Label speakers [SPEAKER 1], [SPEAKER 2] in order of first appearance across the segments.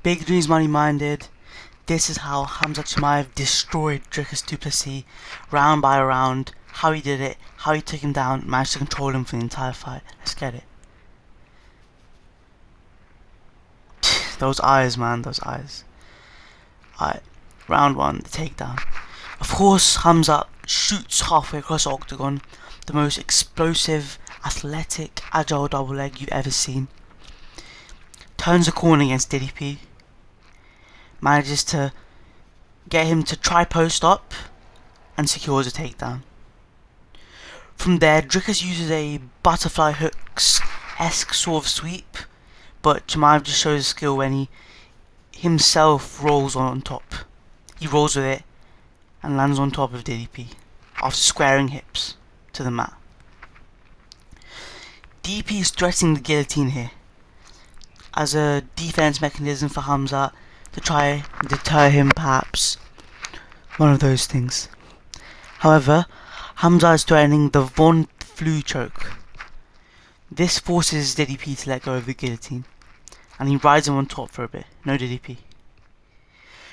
[SPEAKER 1] Big dreams, money minded. This is how Khamzat Chimaev destroyed Dricus du Plessis round by round. How he did it, how he took him down, managed to control him for the entire fight. Let's get it. Those eyes, man, those eyes. Alright, round 1, the takedown. Of course, Khamzat shoots halfway across the octagon. The most explosive, athletic, agile double leg you've ever seen. Turns the corner against DDP. Manages to get him to try post up and secures a takedown. From there, Dricus uses a butterfly hooks-esque sort of sweep, but Chimaev just shows skill when he himself rolls on top. He rolls with it and lands on top of DDP after squaring hips to the mat. DDP is threatening the guillotine here as a defense mechanism for Khamzat to try and deter him, perhaps. One of those things. However, Khamzat is threatening the Von Flu choke. This forces DDP to let go of the guillotine, and he rides him on top for a bit. No DDP.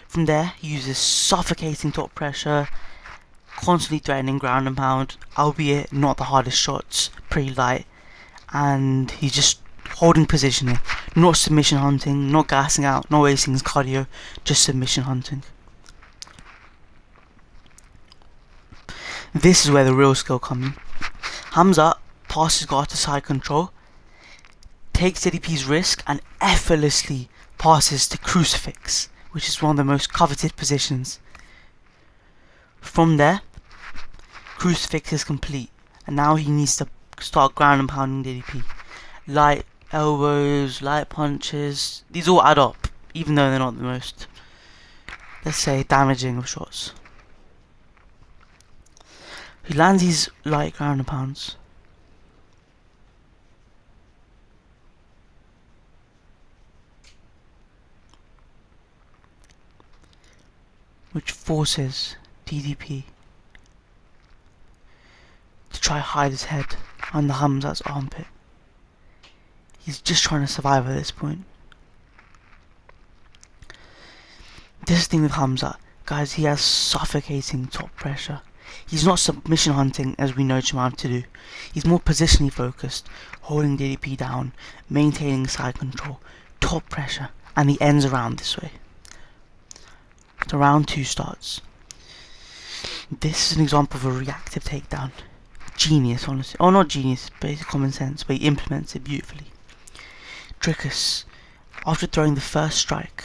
[SPEAKER 1] From there, he uses suffocating top pressure, constantly threatening ground and pound, albeit not the hardest shots, pretty light, and he's just holding position here, not submission hunting, not gassing out, not wasting his cardio, just submission hunting. This is where the real skill comes in. Khamzat passes guard to side control, takes DDP's risk and effortlessly passes to crucifix, which is one of the most coveted positions. From there, crucifix is complete, and now he needs to start ground and pounding DDP. Light elbows, light punches, these all add up, even though they're not the most, let's say, damaging of shots. He lands these light ground and pounds. Which forces DDP to try hide his head under Khamzat's armpit. He's just trying to survive at this point. This is the thing with Khamzat, guys, he has suffocating top pressure. He's not submission hunting as we know Chimaev to do. He's more positionally focused, holding DDP down, maintaining side control, top pressure, and he ends around this way. So round 2 starts. This is an example of a reactive takedown. Genius, honestly. Oh, not genius, basic common sense, but he implements it beautifully. Dricus, after throwing the first strike,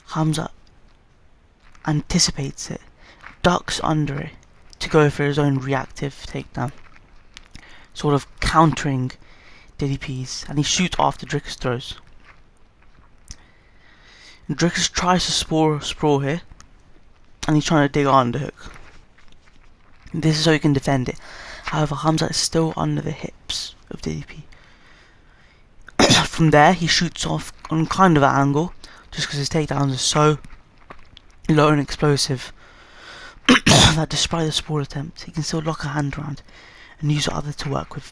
[SPEAKER 1] Khamzat anticipates it, ducks under it to go for his own reactive takedown, sort of countering DDP's, and he shoots after Dricus throws. Dricus tries to sprawl here, and he's trying to dig on the hook. This is so he can defend it. However, Khamzat is still under the hips of DDP. From there, he shoots off on kind of an angle, just because his takedowns are so low and explosive that despite the sprawl attempt, he can still lock a hand around and use the other to work with.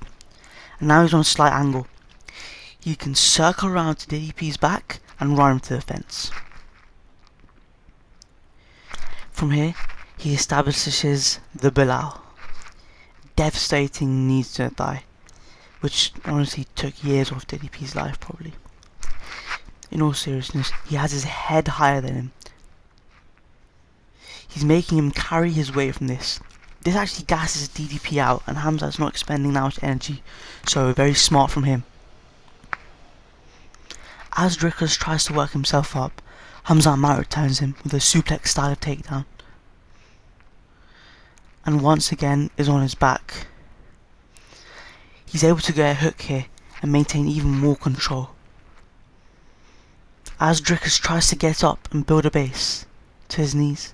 [SPEAKER 1] And now he's on a slight angle. He can circle around to DDP's back and run him to the fence. From here, he establishes the Bilal, devastating knees to the thigh, which honestly took years off DDP's life probably. In all seriousness, he has his head higher than him. He's making him carry his weight from this. This actually gasses DDP out, and Khamzat's not expending that much energy, so very smart from him. As Dricus tries to work himself up, Khamzat might returns him with a suplex style of takedown, and once again is on his back. He's able to get a hook here and maintain even more control. As Dricus tries to get up and build a base to his knees,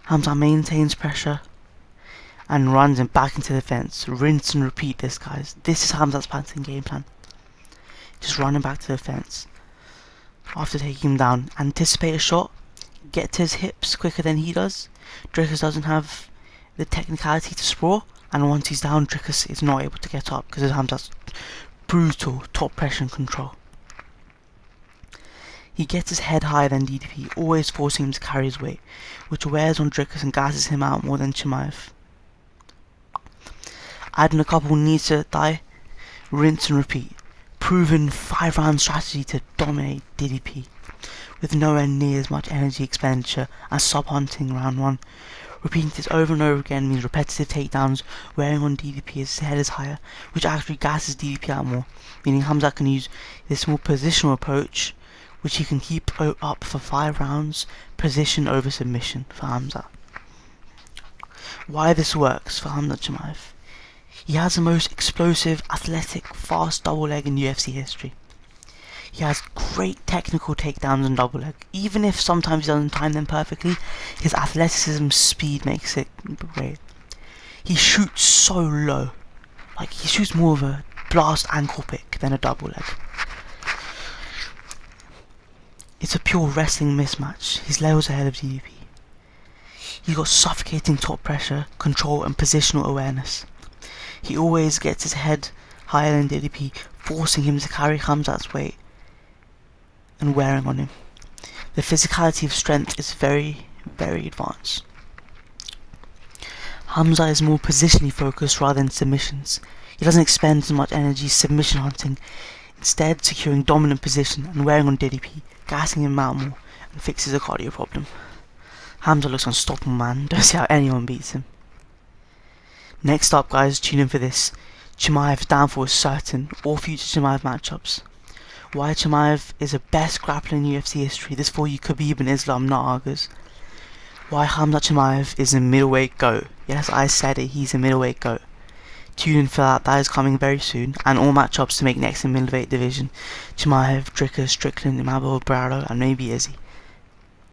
[SPEAKER 1] Khamzat maintains pressure and runs him back into the fence. Rinse and repeat this, guys. This is Khamzat's pattern game plan. Just run him back to the fence. After taking him down, anticipate a shot, get to his hips quicker than he does. Dricus doesn't have the technicality to sprawl, and once he's down, Dricus is not able to get up because of Khamzat's brutal top pressure and control. He gets his head higher than DDP, always forcing him to carry his weight, which wears on Dricus and gasses him out more than Chimaev. Adding a couple knees to the thigh, rinse and repeat. Proven 5-round strategy to dominate DDP, with nowhere near as much energy expenditure as sub-hunting round 1. Repeating this over and over again means repetitive takedowns wearing on DDP as his head is higher, which actually gasses DDP out more, meaning Khamzat can use this more positional approach, which he can keep up for 5 rounds, position over submission for Khamzat. Why this works for Khamzat Chimaev? He has the most explosive, athletic, fast double leg in UFC history. He has great technical takedowns and double leg. Even if sometimes he doesn't time them perfectly, his athleticism speed makes it great. He shoots so low. Like, he shoots more of a blast ankle pick than a double leg. It's a pure wrestling mismatch. He's levels ahead of DDP. He's got suffocating top pressure, control and positional awareness. He always gets his head higher than DDP, forcing him to carry Khamzat's weight and wearing on him. The physicality of strength is very, very advanced. Khamzat is more positionally focused rather than submissions. He doesn't expend as much energy submission hunting, instead securing dominant position and wearing on DDP, gassing him out more and fixes a cardio problem. Khamzat looks unstoppable, man. Don't see how anyone beats him. Next up, guys, tune in for this. Chimaev's downfall is certain. All future Chimaev matchups. Why Chimaev is the best grappler in UFC history. This for you Khabib and Islam, not Argas. Why Khamzat Chimaev is a middleweight GOAT. Yes, I said it, he's a middleweight GOAT. Tune in for that is coming very soon. And all matchups to make next in middleweight division. Chimaev, Dricus, Strickland, Imabo, Brado, and maybe Izzy.